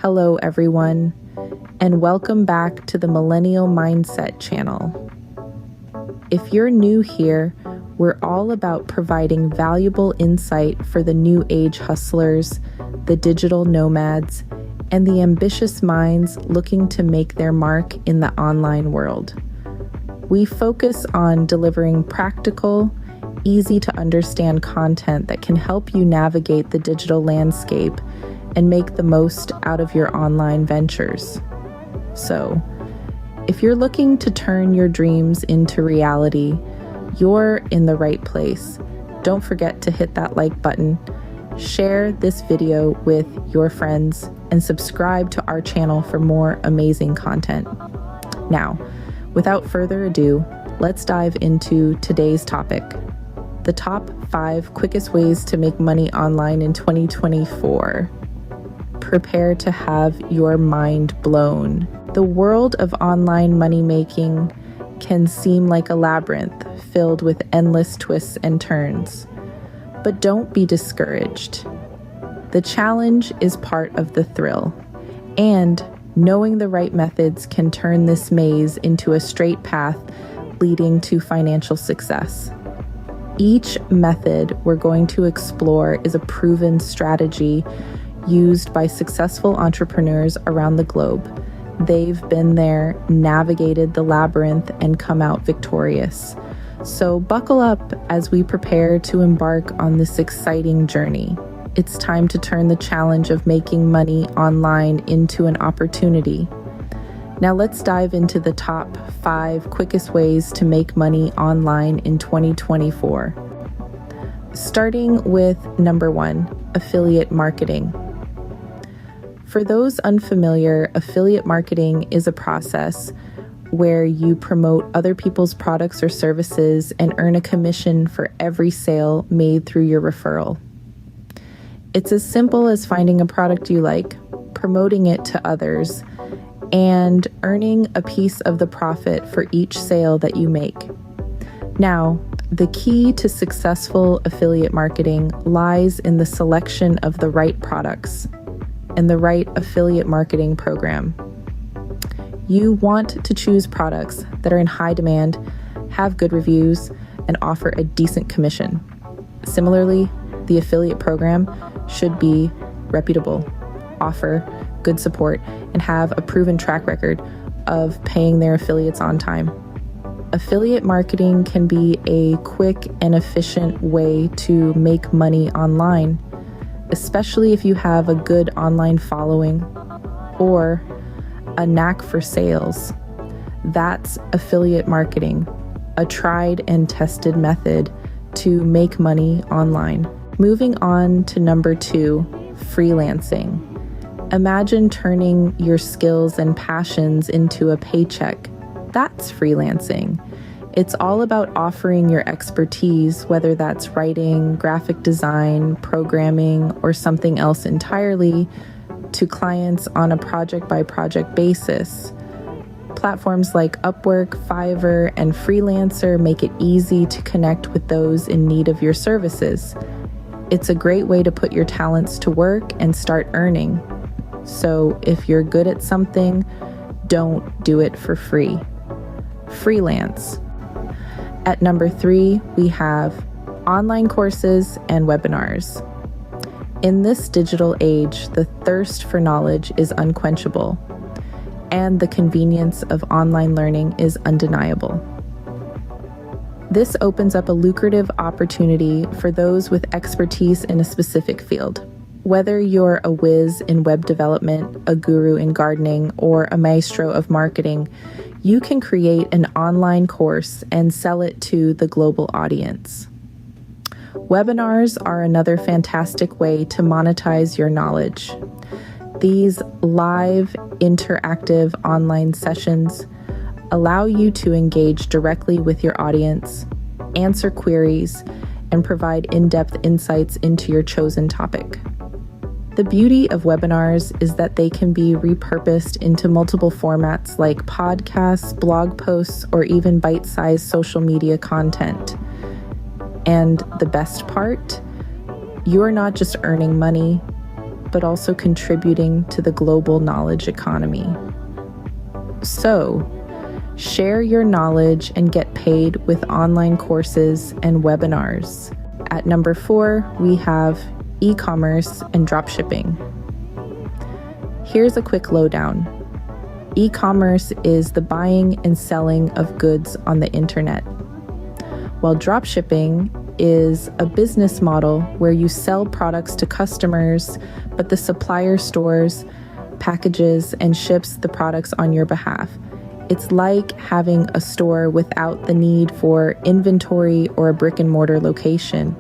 Hello, everyone, and welcome back to the Millennial Mindset channel. If you're new here, we're all about providing valuable insight for the new age hustlers, the digital nomads, and the ambitious minds looking to make their mark in the online world. We focus on delivering practical, easy to understand content that can help you navigate the digital landscape and make the most out of your online ventures. So, if you're looking to turn your dreams into reality, you're in the right place. Don't forget to hit that like button, share this video with your friends, and subscribe to our channel for more amazing content. Now, without further ado, let's dive into today's topic: the top 5 quickest ways to make money online in 2024. Prepare to have your mind blown. The world of online money making can seem like a labyrinth filled with endless twists and turns. But don't be discouraged. The challenge is part of the thrill, and knowing the right methods can turn this maze into a straight path leading to financial success. Each method we're going to explore is a proven strategy used by successful entrepreneurs around the globe. They've been there, navigated the labyrinth, and come out victorious. So buckle up as we prepare to embark on this exciting journey. It's time to turn the challenge of making money online into an opportunity. Now let's dive into the top 5 quickest ways to make money online in 2024. Starting with number 1, affiliate marketing. For those unfamiliar, affiliate marketing is a process where you promote other people's products or services and earn a commission for every sale made through your referral. It's as simple as finding a product you like, promoting it to others, and earning a piece of the profit for each sale that you make. Now, the key to successful affiliate marketing lies in the selection of the right products and the right affiliate marketing program. You want to choose products that are in high demand, have good reviews, and offer a decent commission. Similarly, the affiliate program should be reputable, offer good support, and have a proven track record of paying their affiliates on time. Affiliate marketing can be a quick and efficient way to make money online, especially if you have a good online following or a knack for sales. That's affiliate marketing, a tried and tested method to make money online. Moving on to number 2, freelancing. Imagine turning your skills and passions into a paycheck. That's freelancing. It's all about offering your expertise, whether that's writing, graphic design, programming, or something else entirely, to clients on a project-by-project basis. Platforms like Upwork, Fiverr, and Freelancer make it easy to connect with those in need of your services. It's a great way to put your talents to work and start earning. So if you're good at something, don't do it for free. Freelance. At number 3, we have online courses and webinars. In this digital age, the thirst for knowledge is unquenchable, and the convenience of online learning is undeniable. This opens up a lucrative opportunity for those with expertise in a specific field. Whether you're a whiz in web development, a guru in gardening, or a maestro of marketing, you can create an online course and sell it to the global audience. Webinars are another fantastic way to monetize your knowledge. These live, interactive online sessions allow you to engage directly with your audience, answer queries, and provide in-depth insights into your chosen topic. The beauty of webinars is that they can be repurposed into multiple formats like podcasts, blog posts, or even bite-sized social media content. And the best part, you're not just earning money, but also contributing to the global knowledge economy. So, share your knowledge and get paid with online courses and webinars. At number 4, we have e-commerce and dropshipping. Here's a quick lowdown. E-commerce is the buying and selling of goods on the internet, while dropshipping is a business model where you sell products to customers, but the supplier stores, packages, and ships the products on your behalf. It's like having a store without the need for inventory or a brick and mortar location.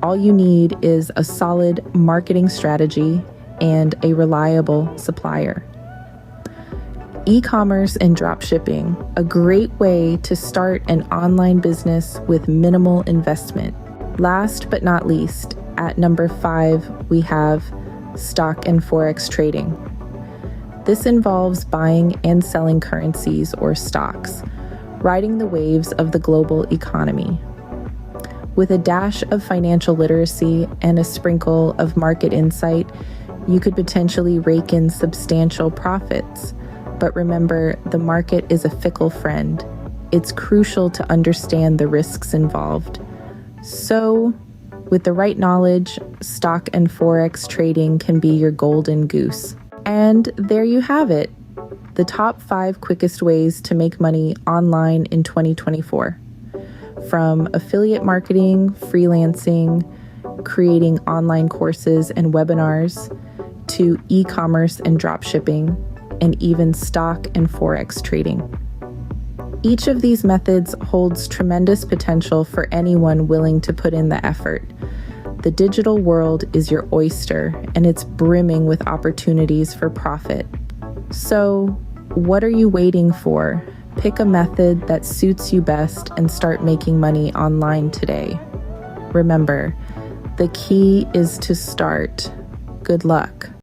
All you need is a solid marketing strategy and a reliable supplier. E-commerce and dropshipping, a great way to start an online business with minimal investment. Last but not least, at number 5, we have stock and Forex trading. This involves buying and selling currencies or stocks, riding the waves of the global economy. With a dash of financial literacy and a sprinkle of market insight, you could potentially rake in substantial profits. But remember, the market is a fickle friend. It's crucial to understand the risks involved. So, with the right knowledge, stock and Forex trading can be your golden goose. And there you have it, the top 5 quickest ways to make money online in 2024. From affiliate marketing, freelancing, creating online courses and webinars, to e-commerce and dropshipping, and even stock and Forex trading. Each of these methods holds tremendous potential for anyone willing to put in the effort. The digital world is your oyster, and it's brimming with opportunities for profit. So, what are you waiting for? Pick a method that suits you best and start making money online today. Remember, the key is to start. Good luck.